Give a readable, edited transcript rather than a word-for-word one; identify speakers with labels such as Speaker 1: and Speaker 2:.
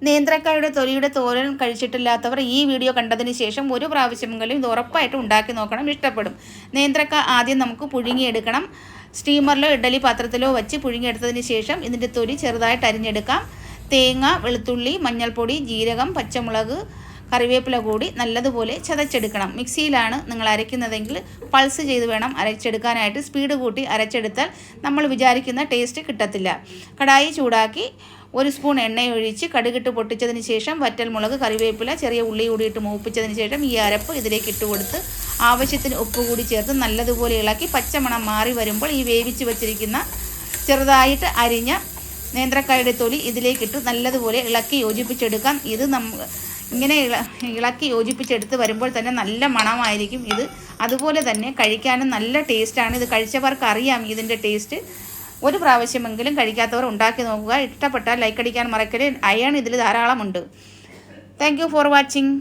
Speaker 1: നേന്ത്രക്കായുടെ തൊലിയുടെ തോരൻ കഴിച്ചിട്ടില്ലാത്തവർ ഈ വീഡിയോ കണ്ടതിന് ശേഷം ഒരു പ്രാവശ്യമെങ്കിലും ഇത് ഉറപ്പായിട്ടും ഉണ്ടാക്കി നോക്കണം, ഇഷ്ടപ്പെടും. നേന്ത്രക്ക ആദ്യം നമുക്ക് പുഴുങ്ങിയെടുക്കണം. സ്റ്റീമറിലോ ഇഡ്ഡലി പാത്രത്തിലോ വെച്ച് പുഴുങ്ങിയെടുത്തതിന് ശേഷം ഇതിൻ്റെ തൊലി ചെറുതായിട്ട് അരിഞ്ഞെടുക്കാം. തേങ്ങ, വെളുത്തുള്ളി, മഞ്ഞൾപ്പൊടി, ജീരകം, പച്ചമുളക്, കറിവേപ്പില കൂടി നല്ലതുപോലെ ചതച്ചെടുക്കണം. മിക്സിയിലാണ് നിങ്ങൾ അരയ്ക്കുന്നതെങ്കിൽ പൾസ് ചെയ്ത് വേണം അരച്ചെടുക്കാനായിട്ട്. സ്പീഡ് കൂട്ടി അരച്ചെടുത്താൽ നമ്മൾ വിചാരിക്കുന്ന ടേസ്റ്റ് കിട്ടത്തില്ല. കടായി ചൂടാക്കി 1 സ്പൂൺ എണ്ണയൊഴിച്ച് കടുകിട്ട് പൊട്ടിച്ചതിന് ശേഷം വറ്റൽമുളക്, കറിവേപ്പില, ചെറിയ ഉള്ളി കൂടിയിട്ട് മൂപ്പിച്ചതിന് ശേഷം ഈ അരപ്പ് ഇതിലേക്ക് ഇട്ട് കൊടുത്ത് ആവശ്യത്തിന് ഉപ്പ് കൂടി ചേർത്ത് നല്ലതുപോലെ ഇളക്കി പച്ചമണം മാറി വരുമ്പോൾ ഈ വേവിച്ച് വച്ചിരിക്കുന്ന ചെറുതായിട്ട് അരിഞ്ഞ നേന്ത്രക്കായുടെ തൊലി ഇതിലേക്കിട്ട് നല്ലതുപോലെ ഇളക്കി യോജിപ്പിച്ചെടുക്കാം. ഇത് ഇങ്ങനെ ഇളക്കി യോജിപ്പിച്ചെടുത്ത് വരുമ്പോൾ തന്നെ നല്ല മണമായിരിക്കും ഇത്. അതുപോലെ തന്നെ കഴിക്കാനും നല്ല ടേസ്റ്റാണ്. ഇത് കഴിച്ചവർക്ക് അറിയാം ഇതിൻ്റെ ടേസ്റ്റ്. ഒരു പ്രാവശ്യമെങ്കിലും കഴിക്കാത്തവർ ഉണ്ടാക്കി നോക്കുക. ഇഷ്ടപ്പെട്ടാൽ ലൈക്ക് അടിക്കാൻ മറക്കരുത്. അയൺ ഇതിൽ ധാരാളമുണ്ട്. Thank you for watching.